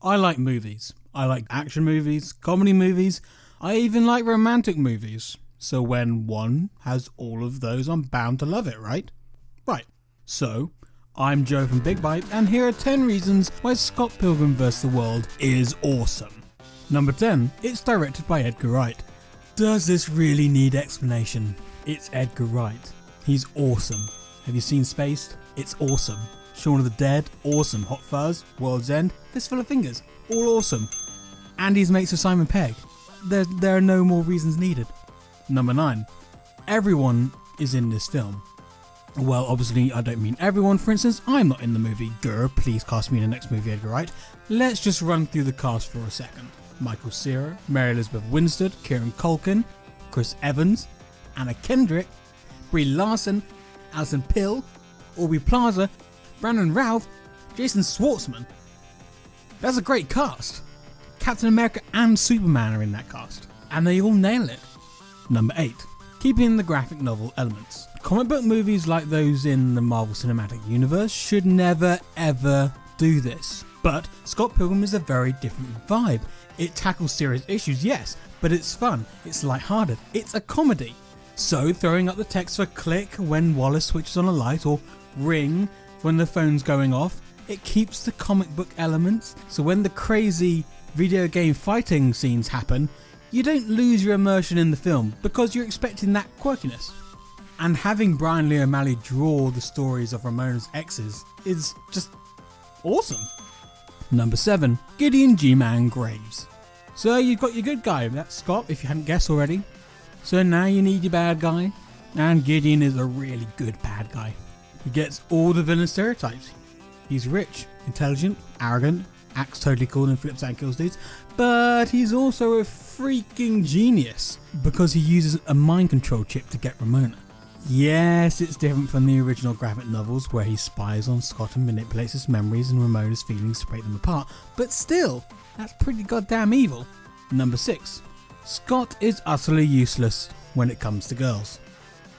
I like movies. I like action movies, comedy movies, I even like romantic movies. So when one has all of those, I'm bound to love it, right? Right. So, I'm Joe from Big Bite, and here are 10 reasons why Scott Pilgrim vs. the World is awesome. Number 10. It's directed by Edgar Wright. Does this really need explanation? It's Edgar Wright. He's awesome. Have you seen Spaced? It's awesome. Shaun of the Dead? Awesome. Hot Fuzz? World's End? Fistful of Fingers? All awesome. And he's mates with Simon Pegg. There are no more reasons needed. Number 9. Everyone is in this film. Well, obviously I don't mean everyone. For instance, I'm not in the movie. Grr, please cast me in the next movie, Edgar Wright. Let's just run through the cast for a second. Michael Cera, Mary Elizabeth Winstead, Kieran Culkin, Chris Evans, Anna Kendrick, Brie Larson, Alison Pill, Aubrey Plaza, Brandon Routh, Jason Schwartzman. That's a great cast. Captain America and Superman are in that cast, and they all nail it. Number 8. Keeping the graphic novel elements. Comic book movies like those in the Marvel Cinematic Universe should never ever do this. But Scott Pilgrim is a very different vibe. It tackles serious issues, yes, but it's fun, it's lighthearted, it's a comedy. So throwing up the text for click when Wallace switches on a light or ring when the phone's going off, it keeps the comic book elements, so when the crazy video game fighting scenes happen, you don't lose your immersion in the film because you're expecting that quirkiness. And having Brian Lee O'Malley draw the stories of Ramona's exes is just awesome. Number 7. Gideon G-Man Graves. So you've got your good guy, that's Scott if you hadn't guessed already. So now you need your bad guy, and Gideon is a really good bad guy. He gets all the villain stereotypes. He's rich, intelligent, arrogant, acts totally cool and flips out and kills dudes, but he's also a freaking genius because he uses a mind control chip to get Ramona. Yes, it's different from the original graphic novels where he spies on Scott and manipulates his memories and Ramona's feelings to break them apart, but still, that's pretty goddamn evil. Number 6. Scott is utterly useless when it comes to girls.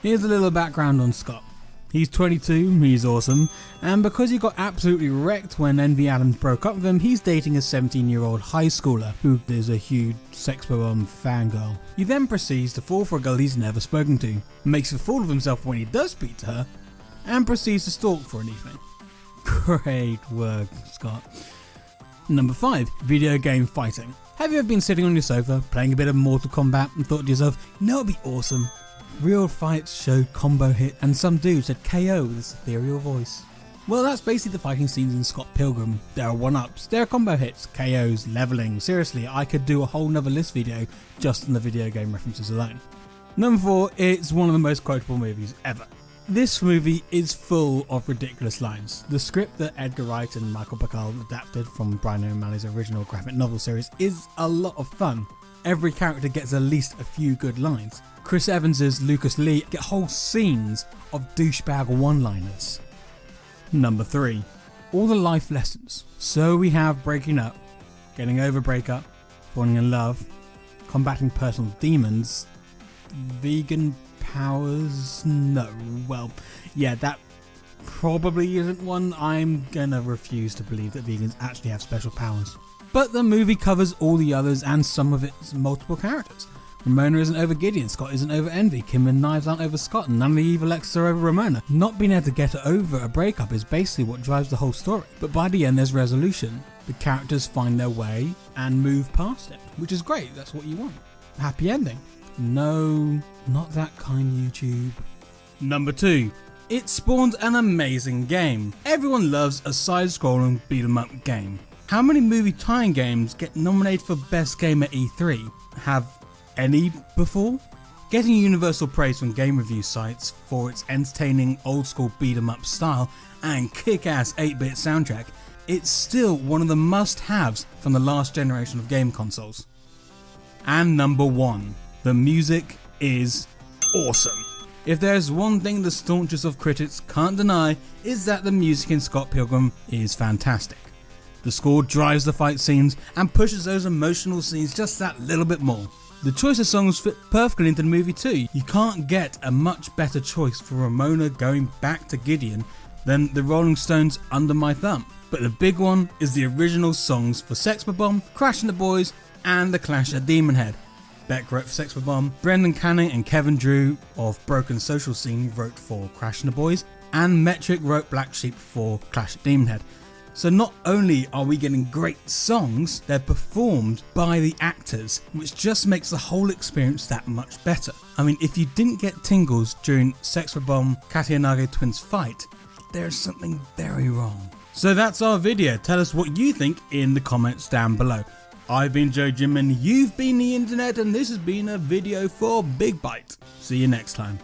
Here's a little background on Scott. He's 22, he's awesome, and because he got absolutely wrecked when Envy Adams broke up with him, he's dating a 17-year-old high schooler who is a huge sex bomb fangirl. He then proceeds to fall for a girl he's never spoken to, makes a fool of himself when he does speak to her, and proceeds to stalk for an evening. Great work, Scott. Number 5. Video game fighting. Have you ever been sitting on your sofa, playing a bit of Mortal Kombat and thought to yourself, you know it'd be awesome? Real fights showed combo hit and some dude said KO with his ethereal voice. Well, that's basically the fighting scenes in Scott Pilgrim. There are 1-ups, there are combo hits, KOs, leveling. Seriously, I could do a whole nother list video just on the video game references alone. Number 4, it's one of the most quotable movies ever. This movie is full of ridiculous lines. The script that Edgar Wright and Michael Bacall adapted from Brian O'Malley's original graphic novel series is a lot of fun. Every character gets at least a few good lines. Chris Evans's Lucas Lee get whole scenes of douchebag one-liners. Number 3. All the life lessons. So we have breaking up, getting over breakup, falling in love, combating personal demons, vegan powers, no, well, yeah, that probably isn't one. I'm gonna refuse to believe that vegans actually have special powers. But the movie covers all the others and some of its multiple characters. Ramona isn't over Gideon, Scott isn't over Envy, Kim and Knives aren't over Scott, and none of the evil exes are over Ramona. Not being able to get over a breakup is basically what drives the whole story. But by the end there's resolution. The characters find their way and move past it, which is great, that's what you want. Happy ending. No, not that kind, YouTube. Number 2. It spawned an amazing game. Everyone loves a side-scrolling beat-em-up game. How many movie tie-in games get nominated for Best Game at E3? Have any before? Getting universal praise from game review sites for its entertaining old-school beat-em-up style and kick-ass 8-bit soundtrack, it's still one of the must-haves from the last generation of game consoles. And number 1. The music is awesome. If there's one thing the staunchest of critics can't deny, is that the music in Scott Pilgrim is fantastic. The score drives the fight scenes and pushes those emotional scenes just that little bit more. The choice of songs fit perfectly into the movie too. You can't get a much better choice for Ramona going back to Gideon then the Rolling Stones' Under My Thumb. But the big one is the original songs for Sex Bomb, Crash and the Boys, and The Clash at Demon Head. Beck wrote for Sex Bomb, Brendan Canning and Kevin Drew of Broken Social Scene wrote for Crash and the Boys, and Metric wrote Black Sheep for Clash at Demon Head. So not only are we getting great songs, they're performed by the actors, which just makes the whole experience that much better. I mean, if you didn't get tingles during Sex Bomb Katayanagi twins fight, there's something very wrong. So that's our video. Tell us what you think in the comments down below. I've been Joe Jim and you've been the internet, and this has been a video for Big Bite. See you next time.